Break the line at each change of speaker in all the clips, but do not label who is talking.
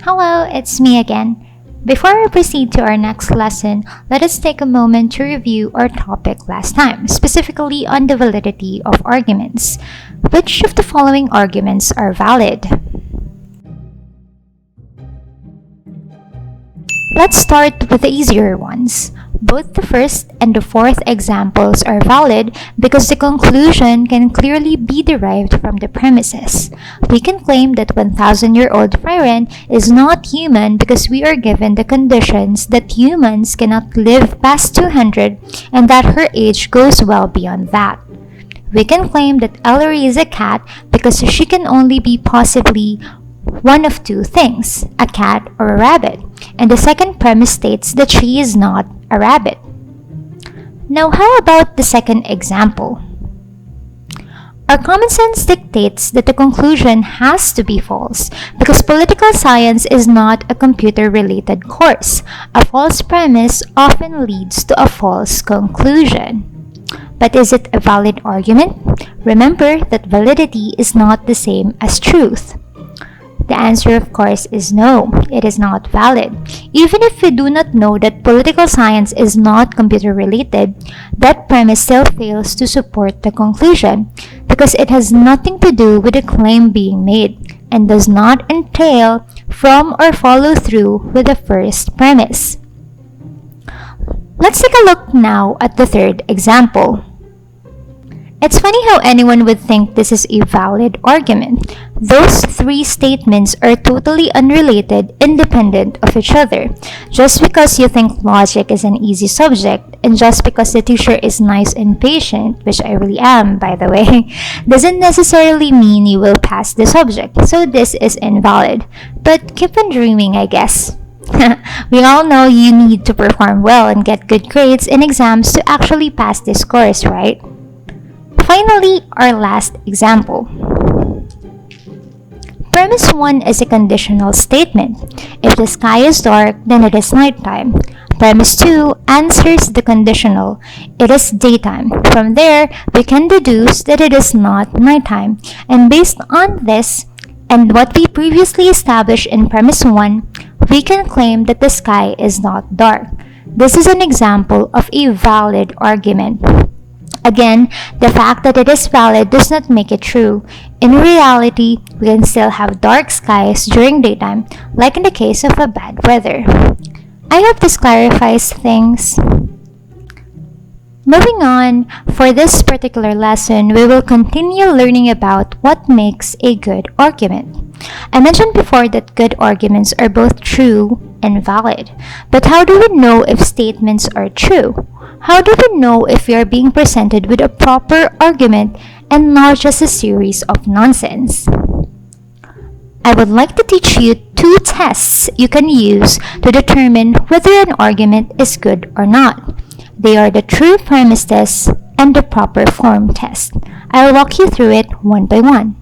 Hello, it's me again. Before we proceed to our next lesson, let us take a moment to review our topic last time, specifically on the validity of arguments. Which of the following arguments are valid? Let's start with the easier ones. Both the first and the fourth examples are valid because the conclusion can clearly be derived from the premises. We can claim that 1,000-year-old Friren is not human because we are given the conditions that humans cannot live past 200 and that her age goes well beyond that. We can claim that Ellery is a cat because she can only be possibly one of two things, a cat or a rabbit, and the second premise states that she is not a rabbit. Now, how about the second example? Our common sense dictates that the conclusion has to be false because political science is not a computer-related course. A false premise often leads to a false conclusion. But is it a valid argument? Remember that validity is not the same as truth. The answer, of course, is no, it is not valid. Even if we do not know that political science is not computer-related, that premise still fails to support the conclusion because it has nothing to do with the claim being made and does not entail from or follow through with the first premise. Let's take a look now at the third example. It's funny how anyone would think this is a valid argument. Those three statements are totally unrelated, independent of each other. Just because you think logic is an easy subject, and just because the teacher is nice and patient, which I really am, by the way, doesn't necessarily mean you will pass the subject. So this is invalid. But keep on dreaming, I guess. We all know you need to perform well and get good grades in exams to actually pass this course, right? Finally, our last example. Premise 1 is a conditional statement. If the sky is dark, then it is nighttime. Premise 2 answers the conditional. It is daytime. From there, we can deduce that it is not nighttime. And based on this, and what we previously established in premise 1, we can claim that the sky is not dark. This is an example of a valid argument. Again, the fact that it is valid does not make it true. In reality, we can still have dark skies during daytime, like in the case of a bad weather. I hope this clarifies things. Moving on, for this particular lesson, we will continue learning about what makes a good argument. I mentioned before that good arguments are both true and valid. But how do we know if statements are true? How do we know if we are being presented with a proper argument and not just a series of nonsense? I would like to teach you two tests you can use to determine whether an argument is good or not. They are the true premise test and the proper form test. I'll walk you through it one by one.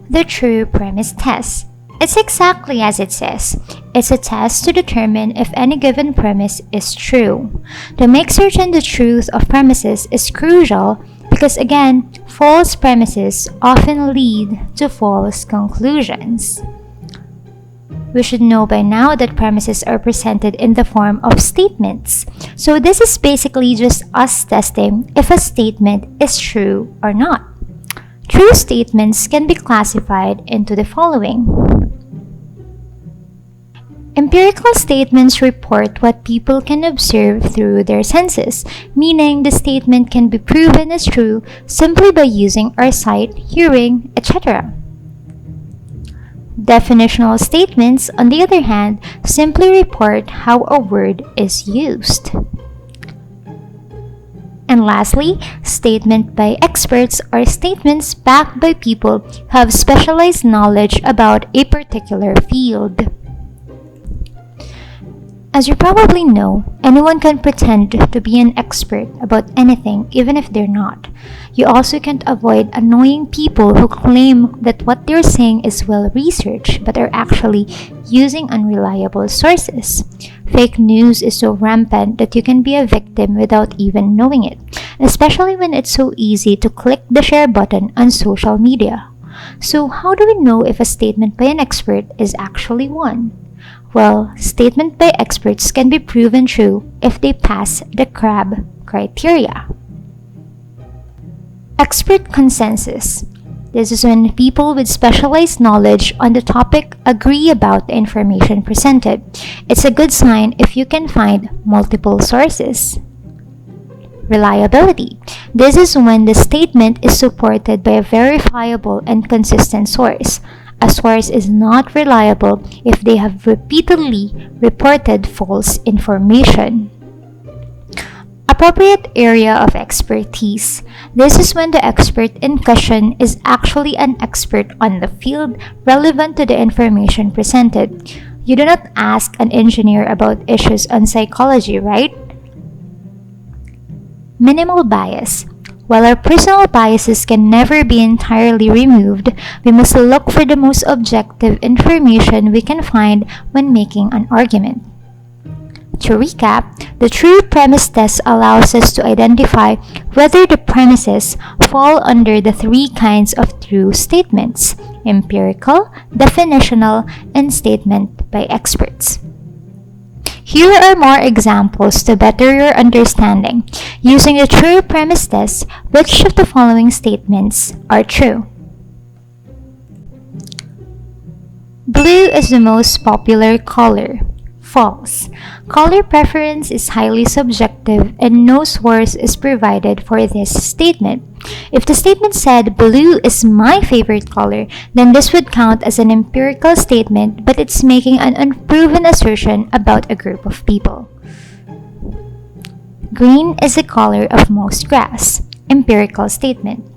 The true premise test. It's exactly as it says. It's a test to determine if any given premise is true. To make certain the truth of premises is crucial because, again, false premises often lead to false conclusions. We should know by now that premises are presented in the form of statements. So this is basically just us testing if a statement is true or not. True statements can be classified into the following. Empirical statements report what people can observe through their senses, meaning the statement can be proven as true simply by using our sight, hearing, etc. Definitional statements, on the other hand, simply report how a word is used. And lastly, statement by experts are statements backed by people who have specialized knowledge about a particular field. As you probably know, anyone can pretend to be an expert about anything even if they're not. You also can't avoid annoying people who claim that what they're saying is well researched but are actually using unreliable sources. Fake news is so rampant that you can be a victim without even knowing it, especially when it's so easy to click the share button on social media. So how do we know if a statement by an expert is actually one? Well, statements by experts can be proven true if they pass the crab criteria. Expert consensus. This is when people with specialized knowledge on the topic agree about the information presented. It's a good sign if you can find multiple sources. Reliability. This is when the statement is supported by a verifiable and consistent source. A source is not reliable if they have repeatedly reported false information. Appropriate area of expertise. This is when the expert in question is actually an expert on the field relevant to the information presented. You do not ask an engineer about issues on psychology, right? Minimal bias. While our personal biases can never be entirely removed, we must look for the most objective information we can find when making an argument. To recap, the true premise test allows us to identify whether the premises fall under the three kinds of true statements: empirical, definitional, and statement by experts. Here are more examples to better your understanding. Using the true premise test, which of the following statements are true? Blue is the most popular color. False. Color preference is highly subjective and no source is provided for this statement. If the statement said blue is my favorite color, then this would count as an empirical statement, but it's making an unproven assertion about a group of people. Green is the color of most grass. Empirical statement.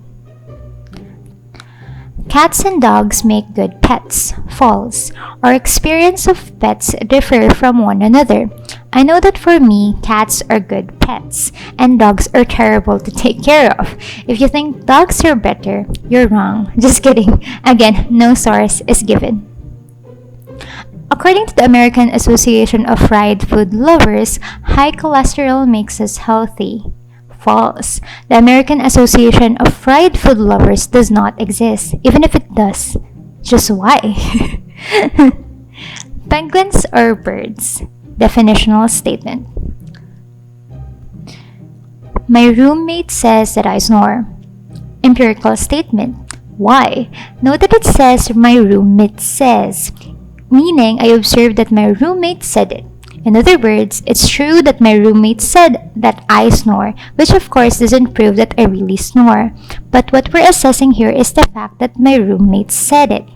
Cats and dogs make good pets. False. Our experience of pets differ from one another. I know that for me, cats are good pets, and dogs are terrible to take care of. If you think dogs are better, you're wrong. Just kidding. Again, no source is given. According to the American Association of Fried Food Lovers, high cholesterol makes us healthy. False. The American Association of Fried Food Lovers does not exist, even if it does. Just why? Penguins are birds. Definitional statement. My roommate says that I snore. Empirical statement. Why? Note that it says my roommate says, meaning I observed that my roommate said it. In other words, it's true that my roommate said that I snore, which of course doesn't prove that I really snore. But what we're assessing here is the fact that my roommate said it.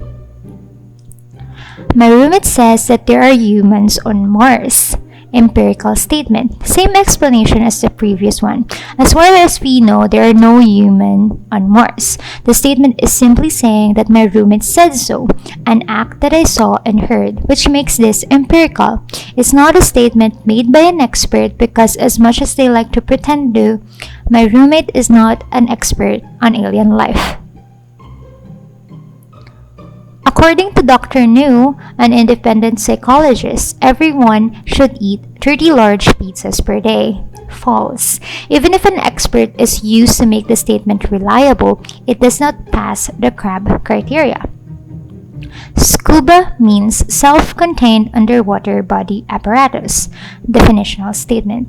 My roommate says that there are humans on Mars. Empirical statement. Same explanation as the previous one. As far as we know, there are no humans on Mars. The statement is simply saying that my roommate said so, an act that I saw and heard, which makes this empirical. It's not a statement made by an expert because as much as they like to pretend to, my roommate is not an expert on alien life. According to Dr. New, an independent psychologist, everyone should eat 30 large pizzas per day. False. Even if an expert is used to make the statement reliable, it does not pass the crab criteria. Scuba means self-contained underwater body apparatus. Definitional statement.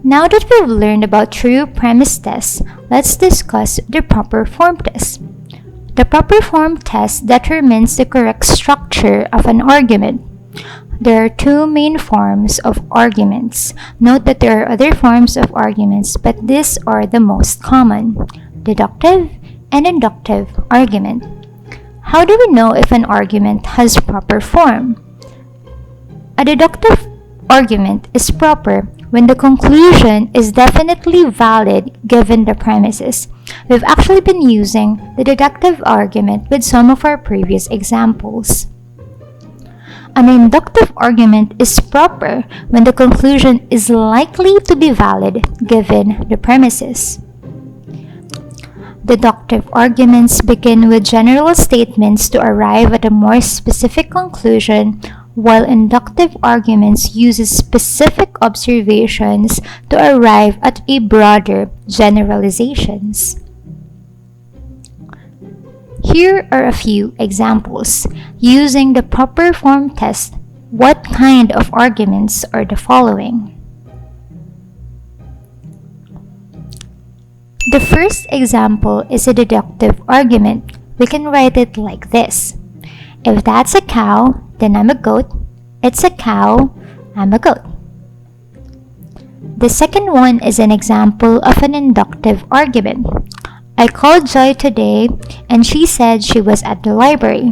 Now that we've learned about true premise tests, let's discuss the proper form test. The proper form test determines the correct structure of an argument. There are two main forms of arguments. Note that there are other forms of arguments, but these are the most common: deductive and inductive argument. How do we know if an argument has proper form? A deductive argument is proper when the conclusion is definitely valid given the premises. We've actually been using the deductive argument with some of our previous examples. An inductive argument is proper when the conclusion is likely to be valid given the premises. Deductive arguments begin with general statements to arrive at a more specific conclusion, while inductive arguments use specific observations to arrive at a broader generalizations. Here are a few examples. Using the proper form test, what kind of arguments are the following? The first example is a deductive argument. We can write it like this. If that's a cow, then I'm a goat. It's a cow, I'm a goat. The second one is an example of an inductive argument. I called Joy today and she said she was at the library.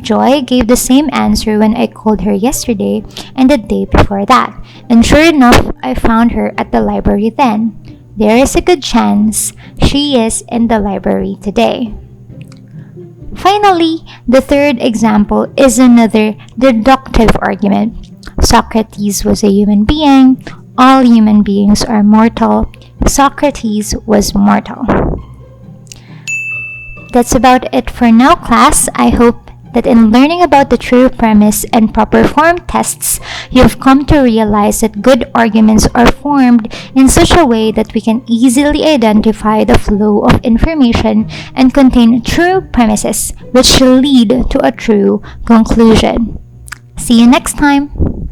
Joy gave the same answer when I called her yesterday and the day before that. And sure enough, I found her at the library then. There is a good chance she is in the library today. Finally, the third example is another deductive argument. Socrates was a human being. All human beings are mortal. Socrates was mortal. That's about it for now, class. I hope that in learning about the true premise and proper form tests, you've come to realize that good arguments are formed in such a way that we can easily identify the flow of information and contain true premises which lead to a true conclusion. See you next time!